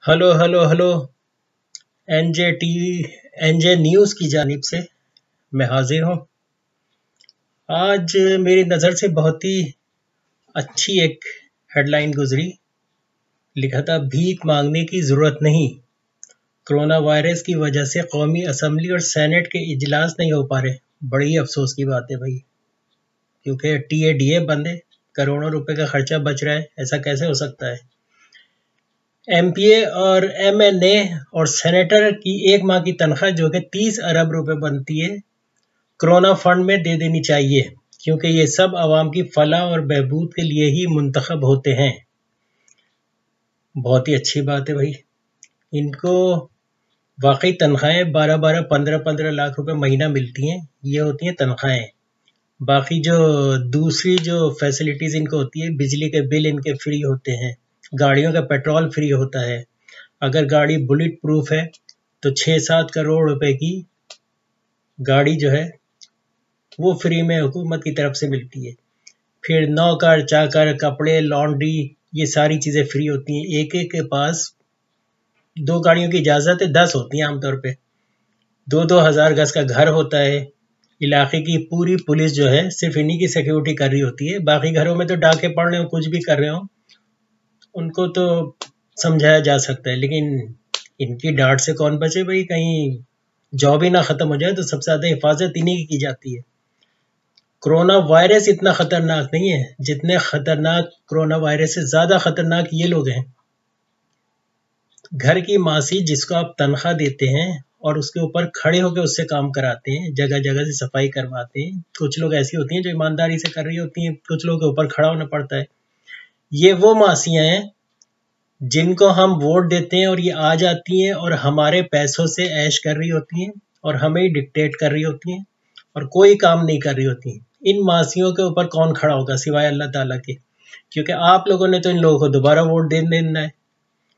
Hello hello hello N J T N J news کی جانب سے میں حاضر ہوں۔ آج میری نظر سے بہت ہی اچھی ایک ہیڈ لائن گزری، لکھا تھا بھیک مانگنے کی ضرورت نہیں، کرونا وائرس کی وجہ سے قومی اسمبلی اور سینٹ کے اجلاس نہیں ہو پا رہے۔ بڑی افسوس کی بات ہے بھائی، کیونکہ ٹی اے ڈی اے بند ہے، کروڑوں روپے کا خرچہ بچ رہا ہے، ایسا کیسے ہو سکتا ہے؟ ایم پی اے اور ایم این اے اور سینیٹر کی ایک ماہ کی تنخواہ جو کہ 30 ارب روپے بنتی ہے، کرونا فنڈ میں دے دینی چاہیے، کیونکہ یہ سب عوام کی فلاح اور بہبود کے لیے ہی منتخب ہوتے ہیں۔ بہت ہی اچھی بات ہے بھائی، ان کو واقعی تنخواہیں 15 لاکھ روپے مہینہ ملتی ہیں، یہ ہوتی ہیں تنخواہیں۔ باقی جو دوسری جو فیسلٹیز ان کو ہوتی ہے، بجلی کے بل ان کے فری ہوتے ہیں، گاڑیوں کا پیٹرول فری ہوتا ہے، اگر گاڑی بلٹ پروف ہے تو 6-7 کروڑ روپے کی گاڑی جو ہے وہ فری میں حکومت کی طرف سے ملتی ہے۔ پھر نوکر چاکر، کپڑے، لانڈری، یہ ساری چیزیں فری ہوتی ہیں۔ ایک ایک کے پاس 2 گاڑیوں کی اجازت ہے، 10 ہوتی ہیں عام طور پہ، 2-2 ہزار گز کا گھر ہوتا ہے۔ علاقے کی پوری پولیس جو ہے صرف انہی کی سیکیورٹی کر رہی ہوتی ہے، باقی گھروں میں تو ڈاکے پڑ رہے ہوں، کچھ بھی کر رہے ہوں، ان کو تو سمجھایا جا سکتا ہے، لیکن ان کی ڈانٹ سے کون بچے بھائی؟ کہیں جاب ہی نہ ختم ہو جائے تو سب سے زیادہ حفاظت انہی کی جاتی ہے۔ کرونا وائرس اتنا خطرناک نہیں ہے جتنے خطرناک کرونا وائرس سے زیادہ خطرناک یہ لوگ ہیں۔ گھر کی ماسی جس کو آپ تنخواہ دیتے ہیں اور اس کے اوپر کھڑے ہو کے اس سے کام کراتے ہیں، جگہ جگہ سے صفائی کرواتے ہیں، کچھ لوگ ایسی ہوتی ہیں جو ایمانداری سے کر رہی ہوتی ہیں، کچھ لوگوں کے اوپر کھڑا ہونا پڑتا ہے۔ یہ وہ ماسیاں ہیں جن کو ہم ووٹ دیتے ہیں اور یہ آ جاتی ہیں اور ہمارے پیسوں سے عیش کر رہی ہوتی ہیں اور ہمیں ڈکٹیٹ کر رہی ہوتی ہیں اور کوئی کام نہیں کر رہی ہوتی ہیں۔ ان ماسیوں کے اوپر کون کھڑا ہوگا سوائے اللہ تعالیٰ کے؟ کیونکہ آپ لوگوں نے تو ان لوگوں کو دوبارہ ووٹ دینا ہے،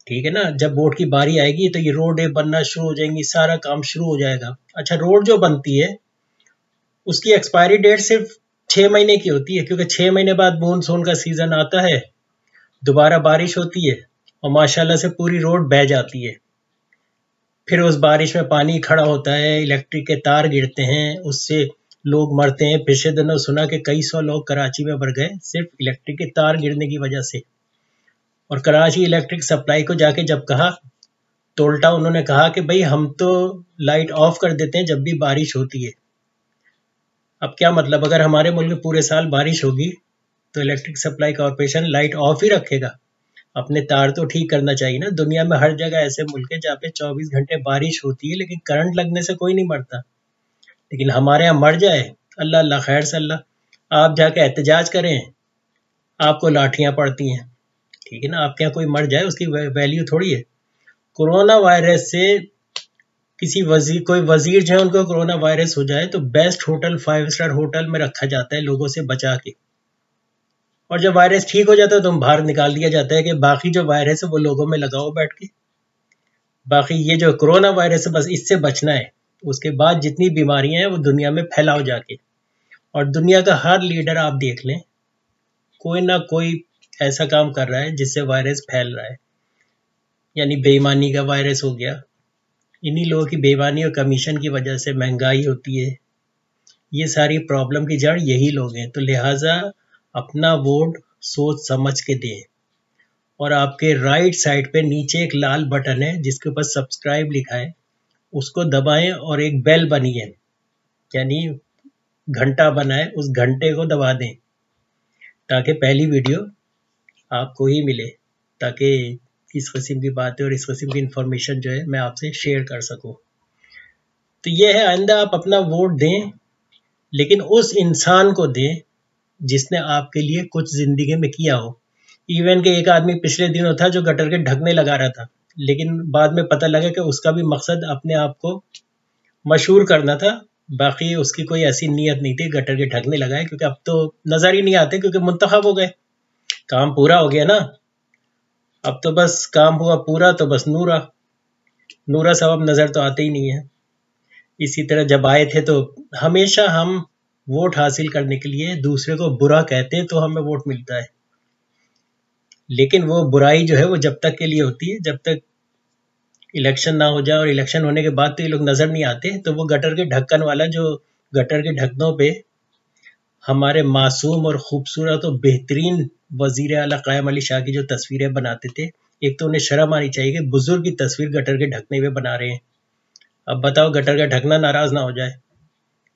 ٹھیک ہے نا؟ جب ووٹ کی باری آئے گی تو یہ روڈیں بننا شروع ہو جائیں گی، سارا کام شروع ہو جائے گا۔ اچھا، روڈ جو بنتی ہے اس کی ایکسپائری ڈیٹ صرف 6 مہینے کی ہوتی ہے، کیونکہ 6 مہینے بعد مونسون کا سیزن آتا ہے، دوبارہ بارش ہوتی ہے اور ماشاءاللہ سے پوری روڈ بہہ جاتی ہے۔ پھر اس بارش میں پانی کھڑا ہوتا ہے، الیکٹرک کے تار گرتے ہیں، اس سے لوگ مرتے ہیں۔ پچھلے دنوں سنا کہ کئی 100 لوگ کراچی میں مر گئے صرف الیکٹرک کے تار گرنے کی وجہ سے۔ اور کراچی الیکٹرک سپلائی کو جا کے جب کہا تو الٹا انہوں نے کہا کہ بھئی ہم تو لائٹ آف کر دیتے ہیں جب بھی بارش ہوتی ہے۔ اب کیا مطلب؟ اگر ہمارے ملک میں پورے سال بارش ہوگی تو electric supply corporation light off ہی رکھے گا؟ اپنے تار تو ٹھیک کرنا چاہیے نا۔ دنیا میں ہر جگہ ایسے ملک ہیں جہاں پہ 24 گھنٹے بارش ہوتی ہے لیکن کرنٹ لگنے سے کوئی نہیں مرتا، لیکن ہمارے یہاں مر جائے اللہ اللہ خیر سے اللہ، آپ جا کے احتجاج کریں، آپ کو لاٹھیاں پڑتی ہیں، ٹھیک ہے نا؟ آپ کے یہاں کوئی مر جائے اس کی ویلیو تھوڑی ہے۔ کرونا وائرس سے کوئی وزیر جو ہے ان کو کرونا وائرس ہو جائے تو بیسٹ ہوٹل 5 اسٹار ہوٹل میں رکھا جاتا ہے لوگوں سے بچا کے، اور جب وائرس ٹھیک ہو جاتا ہے تو باہر نکال دیا جاتا ہے کہ باقی جو وائرس ہے وہ لوگوں میں لگاؤ بیٹھ کے۔ باقی یہ جو کرونا وائرس ہے بس اس سے بچنا ہے، اس کے بعد جتنی بیماریاں ہیں وہ دنیا میں پھیلاؤ جا کے۔ اور دنیا کا ہر لیڈر آپ دیکھ لیں، کوئی نہ کوئی ایسا کام کر رہا ہے جس سے وائرس پھیل رہا ہے، یعنی بے ایمانی کا وائرس ہو گیا، انہی لوگوں کی بے ایمانی اور کمیشن کی وجہ سے مہنگائی ہوتی ہے، یہ ساری پرابلم کی جڑ یہی لوگ ہیں۔ تو لہٰذا اپنا ووٹ سوچ سمجھ کے دیں، اور آپ کے رائٹ سائڈ پہ نیچے ایک لال بٹن ہے جس کے اوپر سبسکرائب لکھا ہے، اس کو دبائیں، اور ایک بیل بنی ہے یعنی گھنٹا بنا ہے، اس گھنٹے کو دبا دیں تاکہ پہلی ویڈیو آپ کو ہی ملے، تاکہ اس قسم کی باتیں اور اس قسم کی انفارمیشن جو ہے میں آپ سے شیئر کر سکوں۔ تو یہ ہے، آئندہ آپ اپنا ووٹ دیں لیکن اس انسان کو دیں جس نے آپ کے لیے کچھ زندگی میں کیا ہو۔ ایون کہ ایک آدمی پچھلے دنوں تھا جو گٹر کے ڈھکنے لگا رہا تھا، لیکن بعد میں پتہ لگا کہ اس کا بھی مقصد اپنے آپ کو مشہور کرنا تھا، باقی اس کی کوئی ایسی نیت نہیں تھی گٹر کے ڈھکنے لگائے، کیونکہ اب تو نظر ہی نہیں آتے کیونکہ منتخب ہو گئے، کام پورا ہو گیا نا۔ اب تو بس کام ہوا پورا تو بس نورا صاحب نظر تو آتے ہی نہیں ہیں۔ اسی طرح جب آئے تھے تو ہمیشہ ہم ووٹ حاصل کرنے کے لیے دوسرے کو برا کہتے ہیں تو ہمیں ووٹ ملتا ہے، لیکن وہ برائی جو ہے وہ جب تک کے لیے ہوتی ہے جب تک الیکشن نہ ہو جائے اور الیکشن ہونے کے بعد تو یہ لوگ نظر نہیں آتے، تو وہ گٹر کے ڈھکن والا جو گٹر کے ڈھکنوں پہ ہمارے معصوم اور خوبصورت اور بہترین وزیر اعلیٰ قائم علی شاہ کی جو تصویریں بناتے تھے، ایک تو انہیں شرم آنی چاہیے کہ بزرگ کی تصویر گٹر کے ڈھکنے پہ بنا رہے ہیں. اب بتاؤ گٹر کا ڈھکنا ناراض نہ ہو جائے.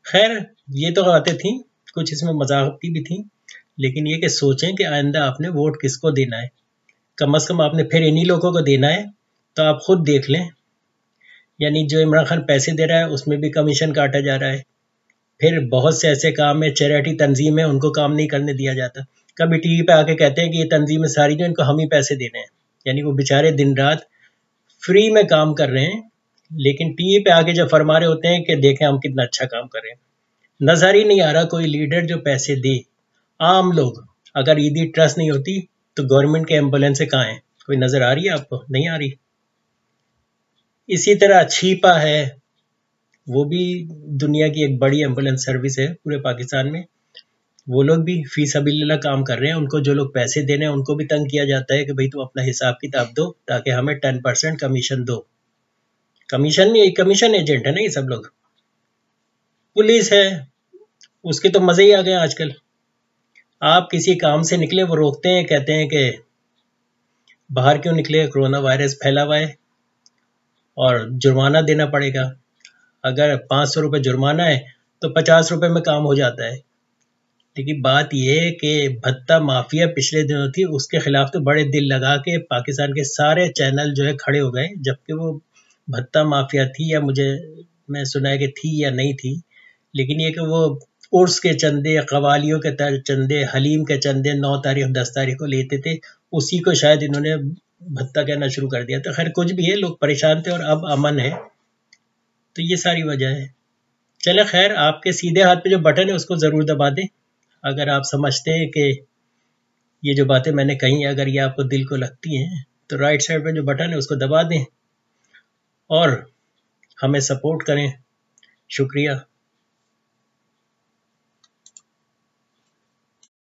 خیر یہ تو باتیں تھیں، کچھ اس میں مذاقتی بھی تھیں، لیکن یہ کہ سوچیں کہ آئندہ آپ نے ووٹ کس کو دینا ہے. کم از کم آپ نے پھر انہی لوگوں کو دینا ہے، تو آپ خود دیکھ لیں. یعنی جو عمران خان پیسے دے رہا ہے اس میں بھی کمیشن کاٹا جا رہا ہے. پھر بہت سے ایسے کام میں چیریٹی تنظیم ہے، ان کو کام نہیں کرنے دیا جاتا. کبھی ٹی وی پہ آ کے کہتے ہیں کہ یہ تنظیمیں ساری جو ان کو ہم ہی پیسے دے رہے ہیں. یعنی وہ بیچارے دن رات فری میں کام کر رہے ہیں، لیکن ٹی وی پہ آ کے جب فرما رہے ہوتے ہیں کہ دیکھیں ہم کتنا اچھا کام کر رہے ہیں. نظر ہی نہیں آ رہا کوئی لیڈر جو پیسے دے. عام لوگ، اگر عیدی ٹرسٹ نہیں ہوتی تو گورنمنٹ کے ایمبولینس کہاں ہیں؟ کوئی نظر آ رہی ہے آپ کو؟ نہیں آ رہی. اسی طرح چھیپا ہے، وہ بھی دنیا کی ایک بڑی ایمبولینس سروس ہے پورے پاکستان میں. وہ لوگ بھی فی سبیل اللہ کام کر رہے ہیں. ان کو جو لوگ پیسے دے رہے ہیں ان کو بھی تنگ کیا جاتا ہے کہ بھئی تم اپنا حساب کتاب دو تاکہ ہمیں 10% کمیشن دو. کمیشن نہیں، کمیشن ایجنٹ ہے نا یہ سب لوگ. پولیس ہے، اس کے تو مزے ہی آ گئے آج کل. آپ کسی کام سے نکلے وہ روکتے ہیں، کہتے ہیں کہ باہر کیوں نکلے، کرونا وائرس پھیلا ہوا ہے اور جرمانہ دینا پڑے گا. اگر 500 روپے جرمانہ ہے تو 50 روپے میں کام ہو جاتا ہے. لیکن بات یہ ہے کہ بھتہ مافیا پچھلے دنوں تھی، اس کے خلاف تو بڑے دل لگا کے پاکستان کے سارے چینل جو ہے کھڑے ہو گئے، جبکہ وہ بھتہ مافیا تھی، یا میں سنا ہے کہ تھی یا نہیں تھی. لیکن یہ کہ وہ عرس کے چندے، قوالیوں کے چندے، حلیم کے چندے 9 تاریخ 10 تاریخ کو لیتے تھے، اسی کو شاید انہوں نے بھتہ کہنا شروع کر دیا. تو خیر کچھ بھی ہے، لوگ پریشان تھے اور اب امن ہے. تو یہ ساری وجہ ہے. چلے خیر، آپ کے سیدھے ہاتھ پہ جو بٹن ہے اس کو ضرور دبا دیں. اگر آپ سمجھتے ہیں کہ یہ جو باتیں میں نے کہی ہیں اگر یہ آپ کو دل کو لگتی ہیں تو رائٹ سائڈ پہ جو بٹن ہے اس کو دبا دیں اور ہمیں سپورٹ کریں. شکریہ.